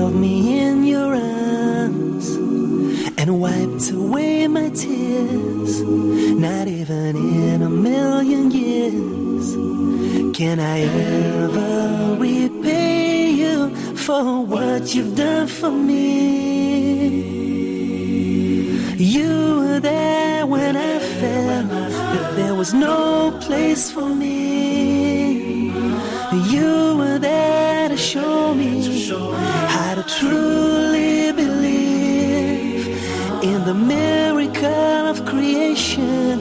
held me in your arms and wiped away my tears. Not even in a million years can I ever repay you for what you've done for me. You were there when I felt that there was no place for me. You were there to show me how to truly believe in the miracle of creation,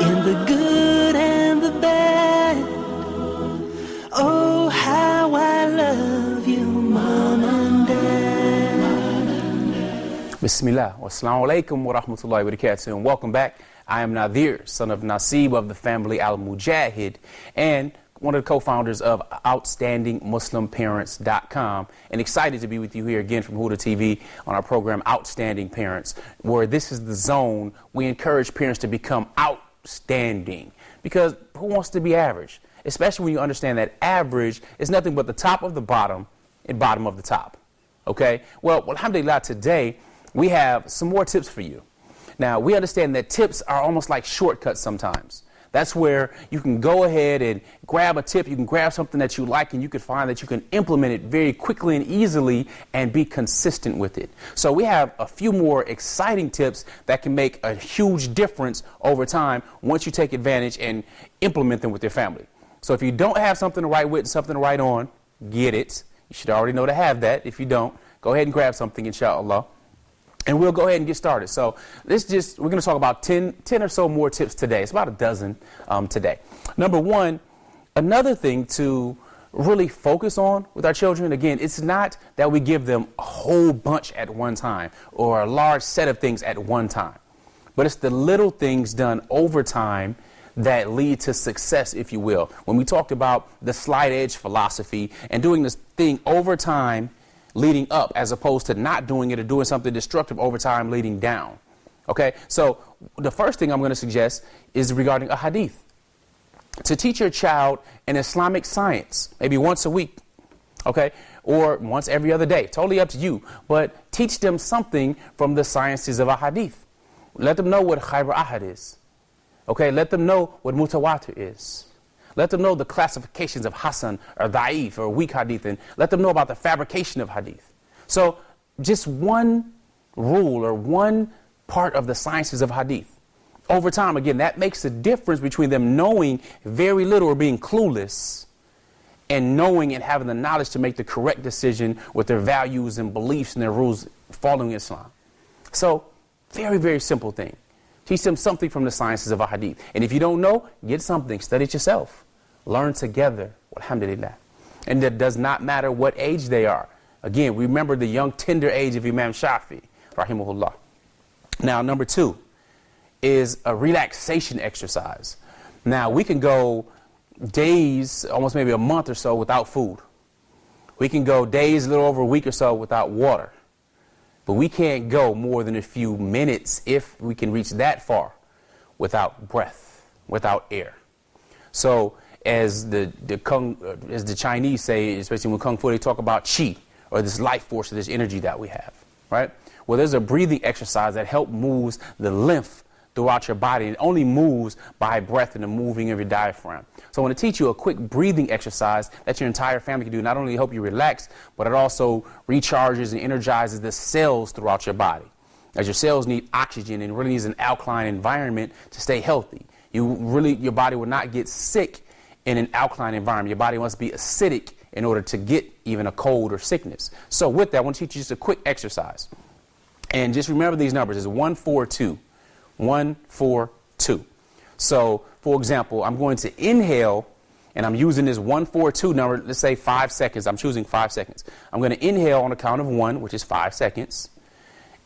in the good and the bad. Oh, how I love you, Mom and Dad. Bismillah, wassalamu alaikum wa rahmatullahi wa barakatuh, and welcome back. I am Nazir, son of Nasib of the family Al-Mujaahid, and one of the co-founders of OutstandingMuslimParents.com, and excited to be with you here again from Huda TV on our program Outstanding Parents, where this is the zone we encourage parents to become outstanding. Because who wants to be average? Especially when you understand that average is nothing but the top of the bottom and bottom of the top. Okay? Well, alhamdulillah, today we have some more tips for you. Now, we understand that tips are almost like shortcuts sometimes. That's where you can go ahead and grab a tip, you can grab something that you like, and you can find that you can implement it very quickly and easily and be consistent with it. So we have a few more exciting tips that can make a huge difference over time once you take advantage and implement them with your family. So if you don't have something to write with and something to write on, get it. You should already know to have that. If you don't, go ahead and grab something, inshallah. And we'll go ahead and get started. So we're going to talk about 10 or so more tips today. It's about a dozen today. Number one, another thing to really focus on with our children, again, it's not that we give them a whole bunch at one time or a large set of things at one time, but it's the little things done over time that lead to success, if you will. When we talked about the slide edge philosophy and doing this thing over time, leading up, as opposed to not doing it or doing something destructive over time leading down. Okay, so the first thing I'm going to suggest is regarding a hadith. To teach your child an Islamic science, maybe once a week, okay, or once every other day, totally up to you, but teach them something from the sciences of a hadith. Let them know what khayr ahad is. Okay, let them know what mutawatir is. Let them know the classifications of Hasan or Da'if or weak hadith, and let them know about the fabrication of hadith. So just one rule or one part of the sciences of hadith. Over time, again, that makes a difference between them knowing very little or being clueless and knowing and having the knowledge to make the correct decision with their values and beliefs and their rules following Islam. So very, very simple thing. Teach them something from the sciences of a hadith. And if you don't know, get something, study it yourself. Learn together, alhamdulillah. And it does not matter what age they are. Again, remember the young, tender age of Imam Shafi, rahimahullah. Now, number two is a relaxation exercise. Now, we can go days, almost maybe a month or so without food. We can go days, a little over a week or so without water. But we can't go more than a few minutes, if we can reach that far, without breath, without air. So, as the Chinese say, especially when Kung Fu, they talk about qi, or this life force, or this energy that we have, right? Well, there's a breathing exercise that helps moves the lymph throughout your body. It only moves by breath and the moving of your diaphragm. So I want to teach you a quick breathing exercise that your entire family can do. Not only help you relax, but it also recharges and energizes the cells throughout your body. As your cells need oxygen and really needs an alkaline environment to stay healthy. Your body will not get sick in an alkaline environment. Your body must be acidic in order to get even a cold or sickness. So with that, I want to teach you just a quick exercise. And just remember these numbers. It's 1-4-2. 1-4-2. So, for example, I'm going to inhale, and I'm using this 1-4-2 number, let's say 5 seconds. I'm choosing 5 seconds. I'm going to inhale on the count of 1, which is 5 seconds.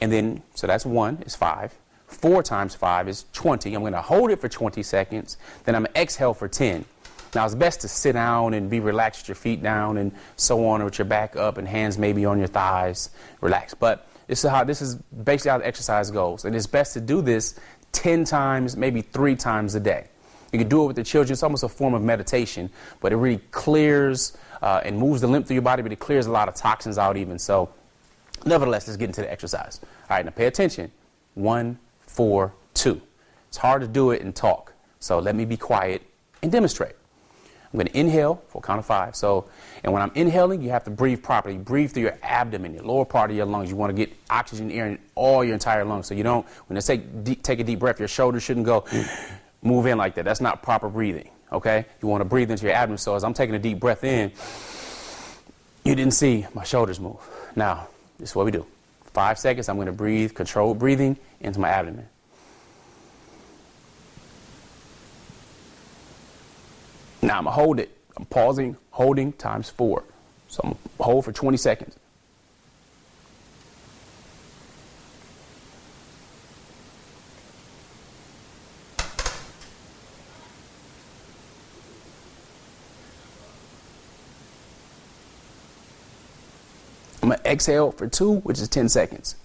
And then, so that's 1 is 5. 4 times 5 is 20. I'm going to hold it for 20 seconds. Then I'm going to exhale for 10. Now, it's best to sit down and be relaxed with your feet down and so on, or with your back up and hands maybe on your thighs. Relax. But this is basically how the exercise goes. And it's best to do this 10 times, maybe 3 times a day. You can do it with the children. It's almost a form of meditation, but it really clears and moves the lymph through your body, but it clears a lot of toxins out even. So Nevertheless, let's get into the exercise. All right, now pay attention. 1, 4, 2. It's hard to do it and talk. So let me be quiet and demonstrate. I'm going to inhale for a count of 5. And when I'm inhaling, you have to breathe properly. Breathe through your abdomen, your lower part of your lungs. You want to get oxygen air in all your entire lungs. So you don't, when they say take a deep breath, your shoulders shouldn't go move in like that. That's not proper breathing, okay? You want to breathe into your abdomen. So as I'm taking a deep breath in, you didn't see my shoulders move. Now, this is what we do. 5 seconds, I'm going to breathe, controlled breathing into my abdomen. Now I'm going to hold it. I'm pausing, holding times 4. So I'm going to hold for 20 seconds. I'm going to exhale for 2, which is 10 seconds.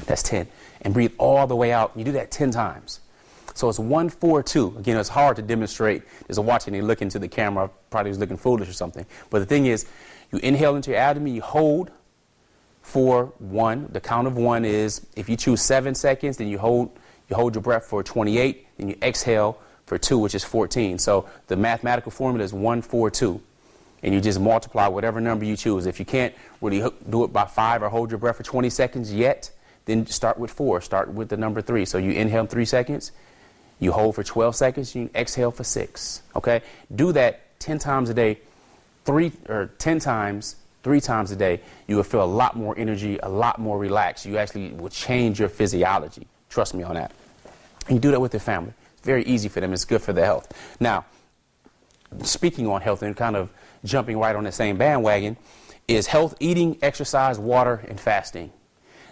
That's 10. And breathe all the way out. You do that 10 times. So it's 1, 4, 2. Again, it's hard to demonstrate. There's a watching and look into the camera. Probably was looking foolish or something. But the thing is, you inhale into your abdomen, you hold for 1. The count of 1 is, if you choose 7 seconds, then you hold your breath for 28. Then you exhale for 2, which is 14. So the mathematical formula is 1, 4, 2. And you just multiply whatever number you choose. If you can't really do it by 5 or hold your breath for 20 seconds yet, then start with 4. Start with the number 3. So you inhale 3 seconds, you hold for 12 seconds, you exhale for 6. Okay? Do that 10 times a day, 10 times, 3 times a day. You will feel a lot more energy, a lot more relaxed. You actually will change your physiology. Trust me on that. And you do that with your family. It's very easy for them. It's good for their health. Now, speaking on health and kind of jumping right on the same bandwagon is health, eating, exercise, water, and fasting.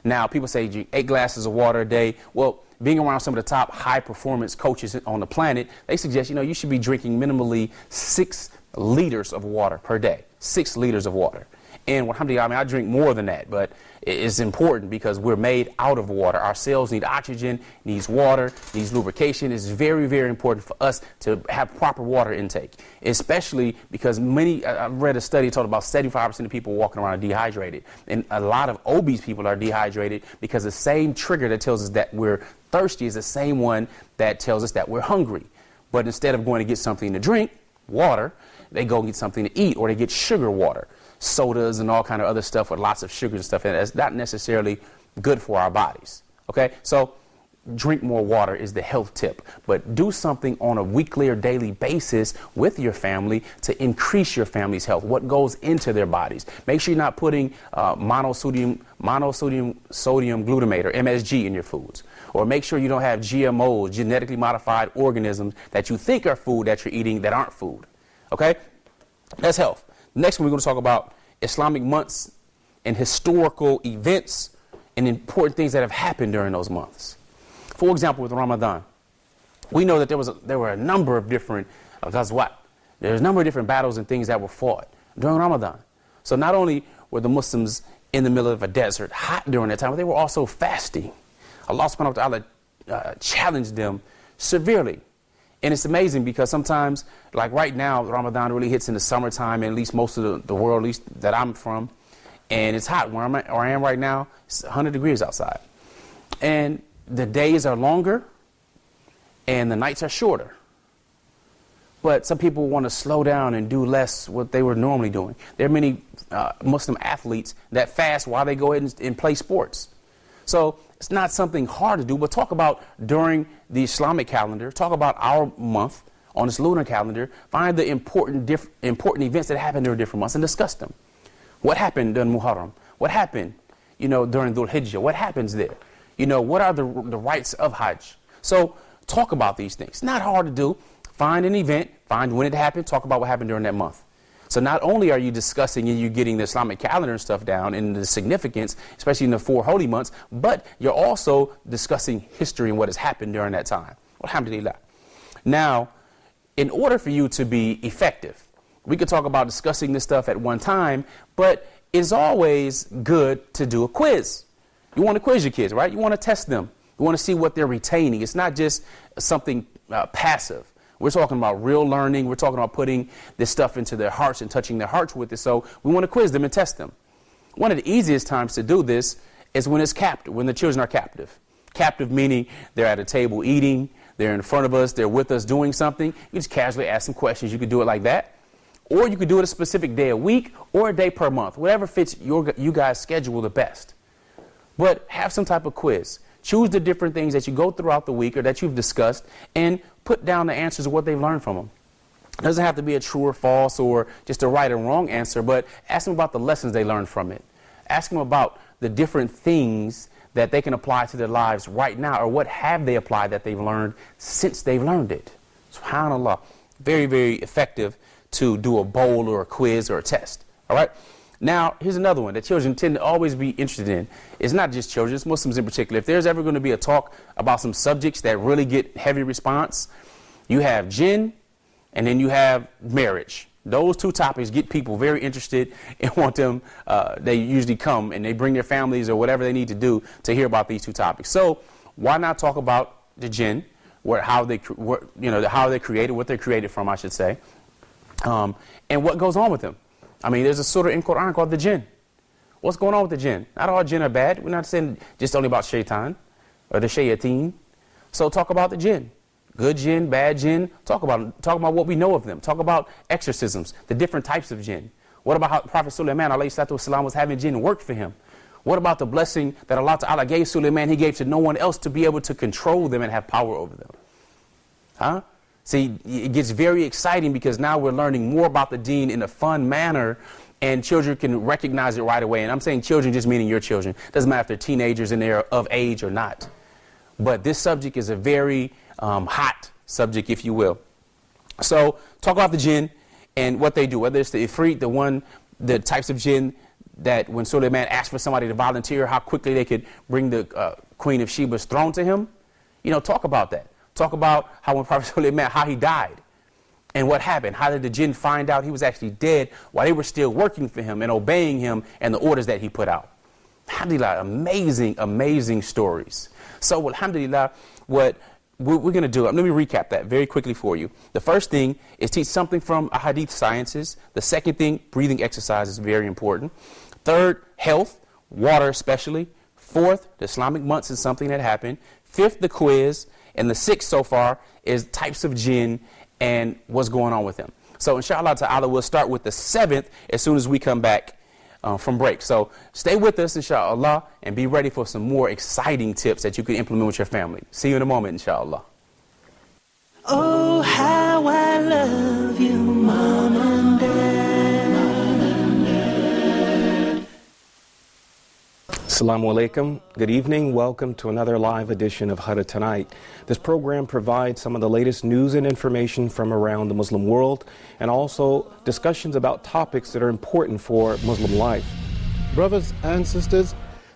Now, people say drink 8 glasses of water a day. Well, being around some of the top high-performance coaches on the planet, they suggest, you should be drinking minimally 6 liters of water per day. 6 liters of water. And alhamdulillah, I drink more than that, but it's important because we're made out of water. Our cells need oxygen, needs water, needs lubrication. It's very, very important for us to have proper water intake, especially because I read a study that told about 75% of people walking around are dehydrated. And a lot of obese people are dehydrated because the same trigger that tells us that we're thirsty is the same one that tells us that we're hungry. But instead of going to get something to drink, water, they go and get something to eat, or they get sugar water. Sodas and all kind of other stuff with lots of sugar and stuff in it. That's not necessarily good for our bodies. Okay, so drink more water is the health tip, but do something on a weekly or daily basis with your family to increase your family's health. What goes into their bodies? Make sure you're not putting monosodium glutamate or MSG in your foods, or make sure you don't have GMOs, genetically modified organisms that you think are food that you're eating that aren't food. Okay, that's health. Next, we're going to talk about Islamic months and historical events and important things that have happened during those months. For example, with Ramadan, we know that there were a number of different ghazwat. There's a number of different battles and things that were fought during Ramadan. So not only were the Muslims in the middle of a desert, hot during that time, but they were also fasting. Allah subhanahu wa ta'ala challenged them severely. And it's amazing because sometimes, like right now, Ramadan really hits in the summertime, and at least most of the world, at least that I'm from, and it's hot. Where I am right now, it's 100 degrees outside. And the days are longer, and the nights are shorter. But some people want to slow down and do less what they were normally doing. There are many Muslim athletes that fast while they go ahead and play sports. So it's not something hard to do, but talk about during the Islamic calendar, talk about our month on this lunar calendar, find the important events that happen during different months and discuss them. What happened during Muharram? What happened, during Dhul Hijjah? What happens there? What are the rites of Hajj? So talk about these things. It's not hard to do. Find an event, find when it happened, talk about what happened during that month. So not only are you discussing and you're getting the Islamic calendar and stuff down and the significance, especially in the 4 holy months, but you're also discussing history and what has happened during that time. Alhamdulillah. Now, in order for you to be effective, we could talk about discussing this stuff at one time, but it's always good to do a quiz. You want to quiz your kids, right? You want to test them. You want to see what they're retaining. It's not just something passive. We're talking about real learning. We're talking about putting this stuff into their hearts and touching their hearts with it. So we want to quiz them and test them. One of the easiest times to do this is when it's captive, when the children are captive. Captive meaning they're at a table eating, they're in front of us, they're with us doing something. You just casually ask some questions. You could do it like that. Or you could do it a specific day a week or a day per month, whatever fits you guys' schedule the best. But have some type of quiz. Choose the different things that you go throughout the week or that you've discussed and put down the answers of what they've learned from them. It doesn't have to be a true or false or just a right or wrong answer, but ask them about the lessons they learned from it. Ask them about the different things that they can apply to their lives right now, or what have they applied that they've learned since they've learned it. SubhanAllah. Very, very effective to do a bowl or a quiz or a test. All right? Now, here's another one that children tend to always be interested in. It's not just children, it's Muslims in particular. If there's ever going to be a talk about some subjects that really get heavy response, you have jinn and then you have marriage. Those two topics get people very interested and want them, they usually come and they bring their families or whatever they need to do to hear about these two topics. So why not talk about the jinn, how they're created, what they're created from, I should say, and what goes on with them. I mean, there's a surah in Quran called the jinn. What's going on with the jinn? Not all jinn are bad. We're not saying just only about shaitan or the shayateen. So talk about the jinn. Good jinn, bad jinn. Talk about what we know of them. Talk about exorcisms, the different types of jinn. What about how Prophet Sulaiman alayhi salatu wasalam was having jinn work for him? What about the blessing that Allah Ta'ala gave Sulaiman? He gave to no one else to be able to control them and have power over them. Huh? See, it gets very exciting because now we're learning more about the deen in a fun manner, and children can recognize it right away. And I'm saying children just meaning your children. Doesn't matter if they're teenagers and they're of age or not. But this subject is a very hot subject, if you will. So talk about the jinn and what they do, whether it's the ifrit, the types of jinn that when Sulaiman asked for somebody to volunteer, how quickly they could bring the Queen of Sheba's throne to him. You know, talk about that. Talk about how when Prophet Sulaiman, how he died and what happened. How did the jinn find out he was actually dead while they were still working for him and obeying him and the orders that he put out. Alhamdulillah, amazing, amazing stories. So alhamdulillah, what we're going to do, let me recap that very quickly for you. The first thing is teach something from ahadith sciences. The second thing, breathing exercise is very important. Third, health, water especially. Fourth, the Islamic months is something that happened. Fifth, the quiz. And the sixth so far is types of jinn and what's going on with them. So inshallah ta'ala, we'll start with the seventh as soon as we come back from break. So stay with us, inshallah, and be ready for some more exciting tips that you can implement with your family. See you in a moment, inshallah. Oh, how I love you, Mom and Dad. Assalamu alaikum. Good evening. Welcome to another live edition of Hada Tonight. This program provides some of the latest news and information from around the Muslim world and also discussions about topics that are important for Muslim life. Brothers and sisters,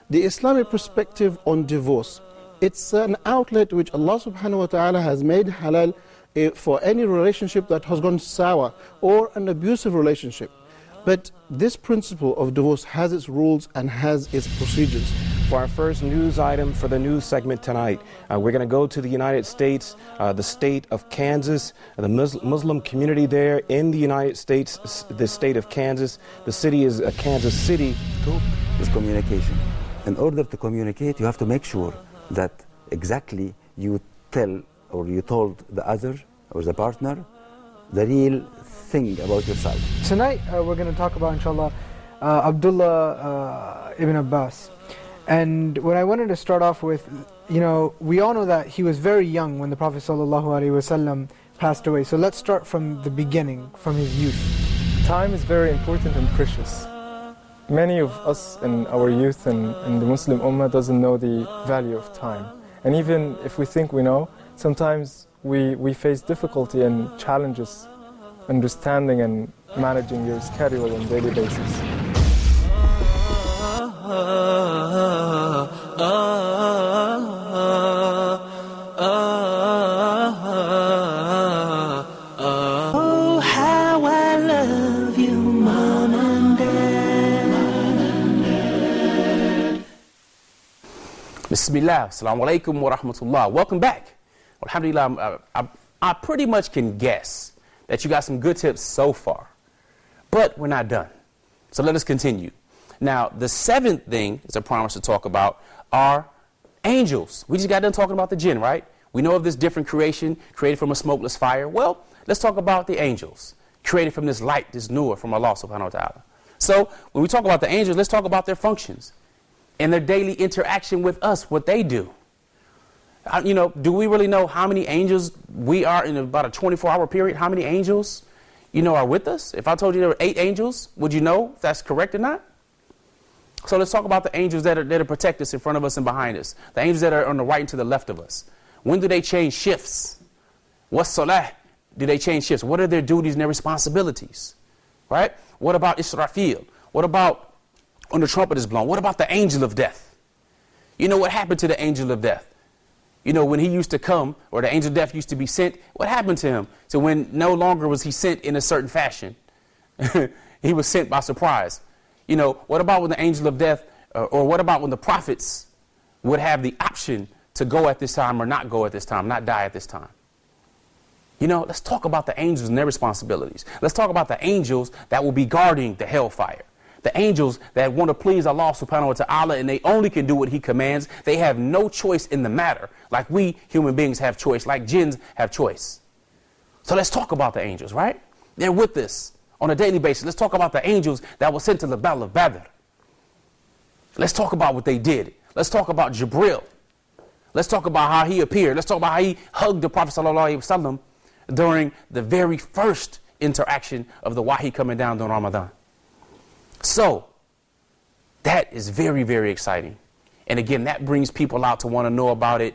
the Islamic perspective on divorce. It's an outlet which Allah subhanahu wa ta'ala has made halal for any relationship that has gone sour or an abusive relationship. But this principle of divorce has its rules and has its procedures. For our first news item for the news segment tonight, we're going to go to the United States, the state of Kansas, the Muslim community there in the United States, the state of Kansas. The city is Kansas City. Talk is communication. In order to communicate, you have to make sure that exactly you tell or you told the other or the partner the real thing about yourself. Tonight we're going to talk about, inshallah, Abdullah ibn Abbas. And what I wanted to start off with, you know, we all know that he was very young when the Prophet ﷺ passed away. So let's start from the beginning, from his youth. Time is very important and precious. Many of us in our youth and the Muslim Ummah doesn't know the value of time. And even if we think we know, sometimes we face difficulty and challenges understanding and managing your schedule on a daily basis. Oh, how I love you, Mom and Dad. Bismillah, assalamu alaikum wa rahmatullah. Welcome back. Alhamdulillah, I pretty much can guess that you got some good tips so far. But we're not done. So let us continue. Now, the seventh thing is a promise to talk about are angels. We just got done talking about the jinn, right? We know of this different creation created from a smokeless fire. Well, let's talk about the angels created from this light, this nur from Allah subhanahu wa ta'ala. So when we talk about the angels, let's talk about their functions and their daily interaction with us, what they do. Do we really know how many angels we are in about a 24-hour period? How many angels, are with us? If I told you there were 8 angels, would you know if that's correct or not? So let's talk about the angels that are protect us in front of us and behind us. The angels that are on the right and to the left of us. When do they change shifts? What salah do they change shifts? What are their duties and their responsibilities? Right? What about Israfil? What about when the trumpet is blown? What about the angel of death? What happened to the angel of death? When he used to come, or the angel of death used to be sent, what happened to him? So when no longer was he sent in a certain fashion, he was sent by surprise. What about when the angel of death, or what about when the prophets would have the option to go at this time or not go at this time, not die at this time? Let's talk about the angels and their responsibilities. Let's talk about the angels that will be guarding the hellfire. The angels that want to please Allah subhanahu wa ta'ala, and they only can do what he commands. They have no choice in the matter, like we human beings have choice, like jinns have choice. So let's talk about the angels, right? They're with us on a daily basis. Let's talk about the angels that were sent to the Battle of Badr. Let's talk about what they did. Let's talk about Jibril. Let's talk about how he appeared. Let's talk about how he hugged the Prophet sallallahu alaihi wasallam during the very first interaction of the wahi coming down during Ramadan. So that is very, very exciting. And again, that brings people out to want to know about it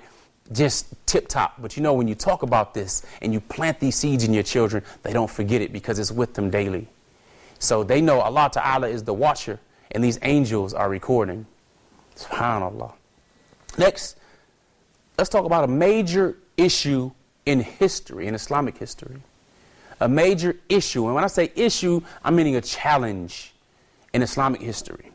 just tip top. But when you talk about this and you plant these seeds in your children, they don't forget it because it's with them daily. So they know Allah Ta'ala is the watcher and these angels are recording. SubhanAllah. Next, let's talk about a major issue in history, in Islamic history. A major issue. And when I say issue, I'm meaning a challenge in Islamic history.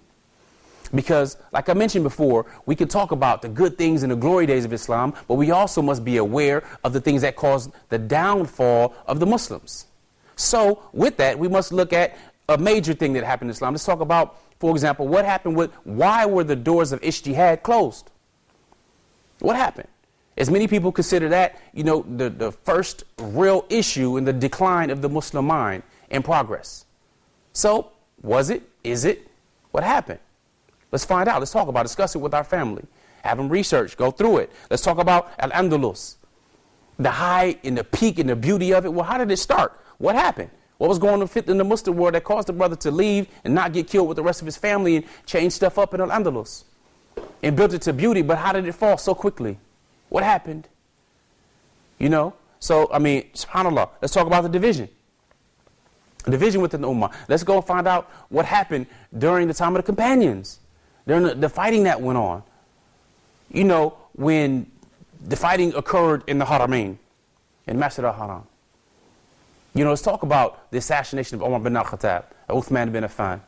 Because, like I mentioned before, we can talk about the good things and the glory days of Islam, but we also must be aware of the things that caused the downfall of the Muslims. So, with that, we must look at a major thing that happened in Islam. Let's talk about, for example, what happened why were the doors of Ijtihad closed? What happened? As many people consider that, the first real issue in the decline of the Muslim mind and progress. So, was it? Is it? What happened? Let's find out. Let's talk about it. Discuss it with our family. Have them research. Go through it. Let's talk about Al-Andalus. The high and the peak and the beauty of it. Well, how did it start? What happened? What was going on in the Muslim world that caused the brother to leave and not get killed with the rest of his family and change stuff up in Al-Andalus? And built it to beauty, but how did it fall so quickly? What happened? So, subhanAllah. Let's talk about the division. Division within the Ummah. Let's go and find out what happened during the time of the companions, during the fighting that went on. When the fighting occurred in the Haramain, in Masjid al-Haram. Let's talk about the assassination of Umar bin al-Khattab, Uthman bin Affan,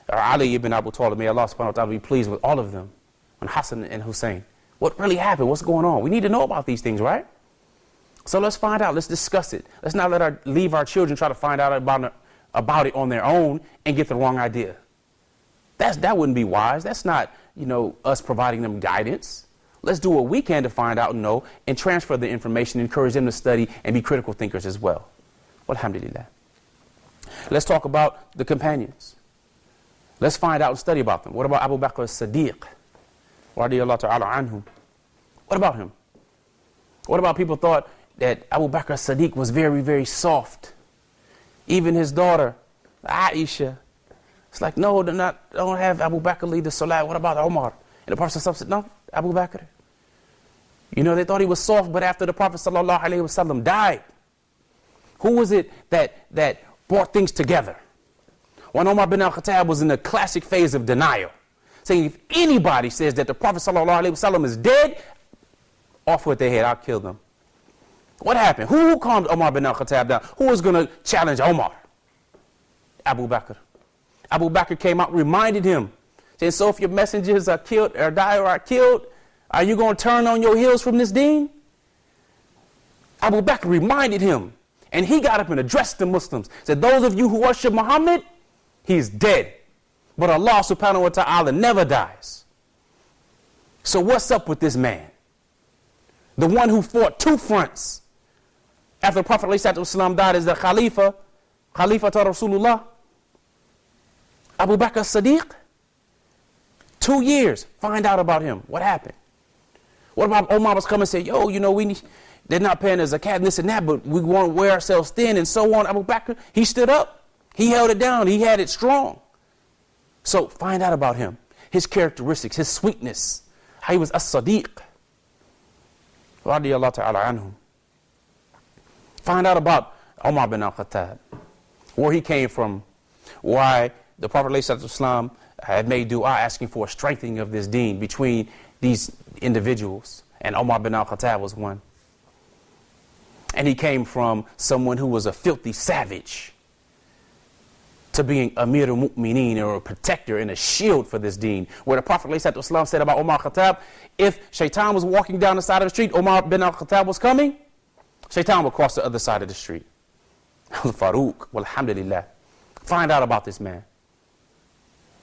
or Ali ibn Abu Talib. May Allah subhanahu wa ta'ala be pleased with all of them, and Hassan and Hussein. What really happened? What's going on? We need to know about these things, right? So let's find out. Let's discuss it. Let's not leave our children try to find out about it on their own and get the wrong idea. That wouldn't be wise. That's not, us providing them guidance. Let's do what we can to find out and know and transfer the information, encourage them to study and be critical thinkers as well. Alhamdulillah. Let's talk about the companions. Let's find out and study about them. What about Abu Bakr as-Siddiq? Radiyallahu ta'ala anhum. What about him? What about people thought that Abu Bakr as-Siddiq was very, very soft? Even his daughter, Aisha. It's like, no, don't have Abu Bakr lead the salat. What about Umar? And the Prophet said, no, Abu Bakr. They thought he was soft, but after the Prophet sallallahu alaihi wasallam died, who was it that brought things together? When Umar bin al-Khattab was in the classic phase of denial, saying if anybody says that the Prophet sallallahu alaihi wasallam is dead, off with their head, I'll kill them. What happened? Who calmed Umar bin al-Khattab down? Who was going to challenge Umar? Abu Bakr. Abu Bakr came out, reminded him, saying, so if your messengers are killed or die or are killed, are you going to turn on your heels from this deen? Abu Bakr reminded him, and he got up and addressed the Muslims. Said, those of you who worship Muhammad, he's dead. But Allah subhanahu wa ta'ala never dies. So what's up with this man? The one who fought two fronts. After the Prophet ﷺ died as the Khalifa to Rasulullah. Abu Bakr as-Siddiq. 2 years. Find out about him. What happened? What about Omar was coming and said, yo, you know, they're not paying us zakat and this and that, but we want to wear ourselves thin and so on. Abu Bakr, he stood up. He held it down. He had it strong. So find out about him. His characteristics, his sweetness. How he was as-Sadiq. Radiyallahu ta'ala anhum. Find out about Umar bin al-Khattab. Where he came from. Why the Prophet ﷺ had made dua asking for a strengthening of this deen between these individuals. And Umar bin al-Khattab was one. And he came from someone who was a filthy savage to being Amir al-Mu'mineen, or a protector and a shield for this deen. Where the Prophet ﷺ said about Umar al-Khattab, if Shaitan was walking down the side of the street, Umar bin al-Khattab was coming, Shaitan would cross the other side of the street. Farouk, walhamdulillah. Find out about this man.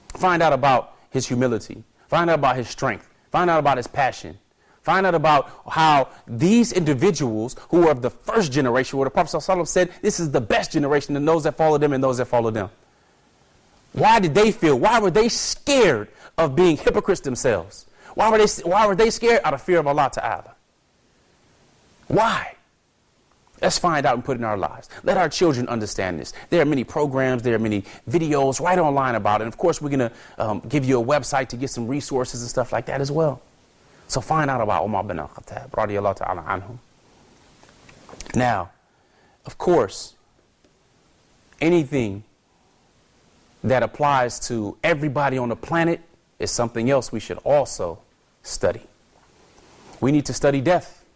Find out about his humility. Find out about his strength. Find out about his passion. Find out about how these individuals who are of the first generation, where the Prophet ﷺ said, this is the best generation, and those that follow them and those that follow them. Why did they feel? Why were they scared of being hypocrites themselves? Why were they scared? Out of fear of Allah Ta'ala. Why? Let's find out and put it in our lives. Let our children understand this. There are many programs, there are many videos right online about it. And of course, we're going to give you a website to get some resources and stuff like that as well. So find out about Umar bin al-Khattab, radiyallahu ta'ala anhum. Now, of course, anything that applies to everybody on the planet is something else we should also study. We need to study death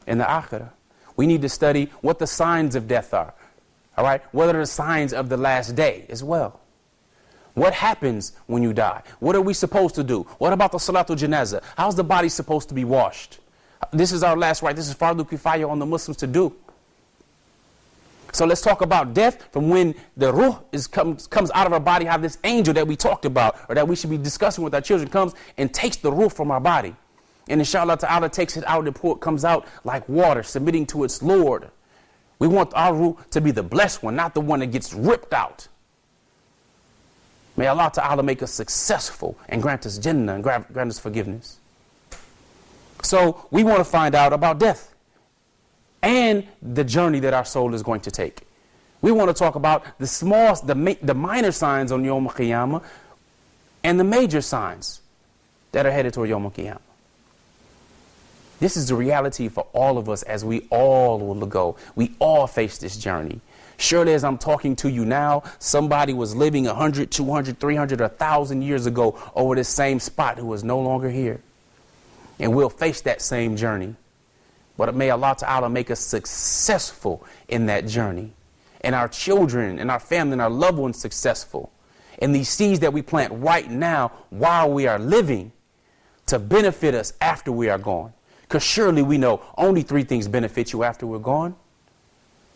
in the akhirah. We need to study what the signs of death are. All right? What are the signs of the last day as well? What happens when you die? What are we supposed to do? What about the Salatul Janazah? How's the body supposed to be washed? This is our last right. This is Fardu Kifaya on the Muslims to do. So let's talk about death from when the ruh comes out of our body, how this angel that we talked about, or that we should be discussing with our children, comes and takes the ruh from our body. And inshallah ta'ala takes it out and comes out like water, submitting to its Lord. We want our ruh to be the blessed one, not the one that gets ripped out. May Allah ta'ala make us successful and grant us Jannah and grant us forgiveness. So we want to find out about death and the journey that our soul is going to take. We want to talk about the minor signs on Yawm al-Qiyamah and the major signs that are headed toward Yawm al-Qiyamah. This is the reality for all of us as we all will go. We all face this journey. Surely as I'm talking to you now, somebody was living 100, 200, 300, 1,000 years ago over this same spot who is no longer here. And we'll face that same journey. But may Allah Ta'ala make us successful in that journey. And our children and our family and our loved ones successful. And these seeds that we plant right now while we are living to benefit us after we are gone. Because surely we know only 3 things benefit you after we're gone.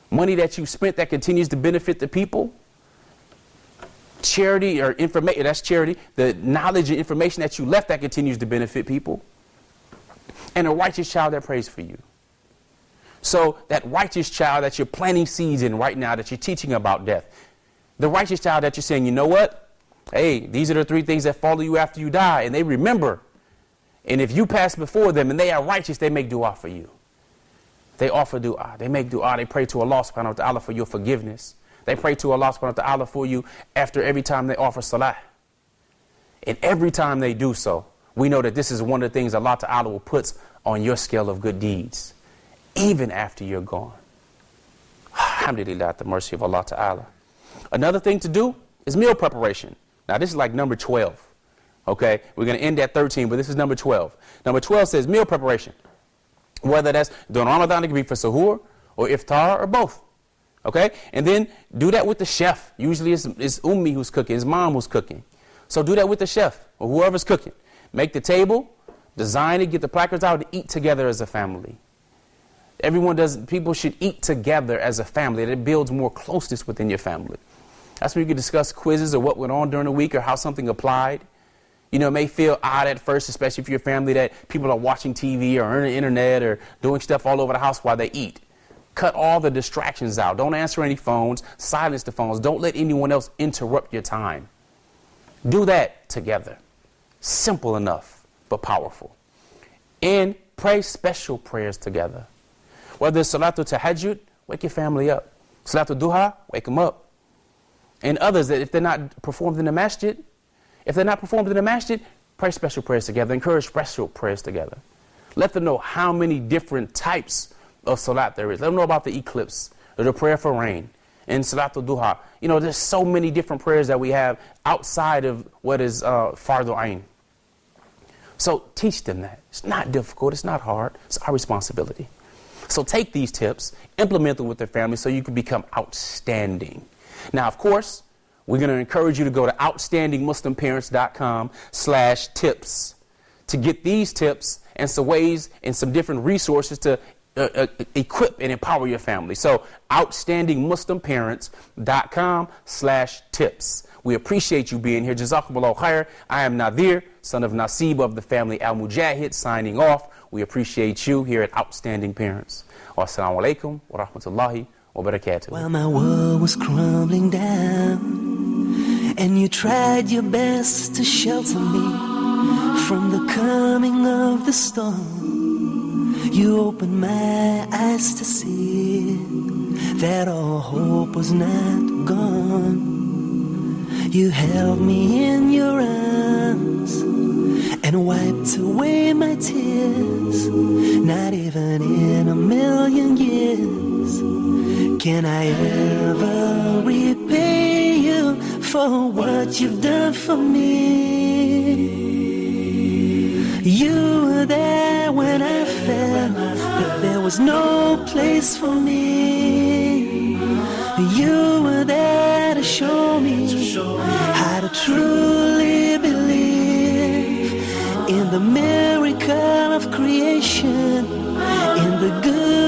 Money that you spent that continues to benefit the people. Charity or information, that's charity. The knowledge and information that you left that continues to benefit people. And a righteous child that prays for you. So that righteous child that you're planting seeds in right now, that you're teaching about death. The righteous child that you're saying, you know what? Hey, these are the 3 things that follow you after you die. And they remember. And if you pass before them and they are righteous, they make dua for you. They offer dua. They make dua. They pray to Allah subhanahu wa ta'ala for your forgiveness. They pray to Allah subhanahu wa ta'ala for you after every time they offer salah. And every time they do so, we know that this is one of the things Allah ta'ala will put on your scale of good deeds, even after you're gone. Alhamdulillah, at the mercy of Allah ta'ala. Another thing to do is meal preparation. Now this is like number 12. Okay, we're going to end at 13, but this is number 12. Number 12 says meal preparation. Whether that's during Ramadan, it can be for suhoor or iftar or both. Okay, and then do that with the chef. Usually it's ummi who's cooking, it's mom who's cooking. So do that with the chef or whoever's cooking. Make the table, design it, get the placards out, and eat together as a family. People should eat together as a family. It builds more closeness within your family. That's where you can discuss quizzes or what went on during the week or how something applied. You know, it may feel odd at first, especially if you're a family that people are watching TV or on the internet or doing stuff all over the house while they eat. Cut all the distractions out. Don't answer any phones. Silence the phones. Don't let anyone else interrupt your time. Do that together. Simple enough, but powerful. And pray special prayers together. Whether it's Salatul Tahajjud, wake your family up. Salatul Duha, wake them up. And others that if they're not performed in the masjid, pray special prayers together. Encourage special prayers together. Let them know how many different types of salat there is. Let them know about the eclipse, or the prayer for rain, and Salatul Duha. You know, there's so many different prayers that we have outside of what is Fardu Ain. So teach them that. It's not difficult. It's not hard. It's our responsibility. So take these tips, implement them with their family so you can become outstanding. Now, of course, we're going to encourage you to go to outstandingmuslimparents.com/tips to get these tips and some ways and some different resources to equip and empower your family. So outstandingmuslimparents.com/tips. We appreciate you being here. Jazakumullahu khair. I am Nazir, son of Nasib of the family Al-Mujaahid, signing off. We appreciate you here at Outstanding Parents. Wassalamu alaikum wa rahmatullahi wa barakatuh. While my world was crumbling down, and you tried your best to shelter me from the coming of the storm, you opened my eyes to see that all hope was not gone. You held me in your arms and wiped away my tears. Not even in a million years can I ever repay you for what you've done for me. You were there when I felt that there was no place for me. You were there to show me how to truly believe in the miracle of creation, in the good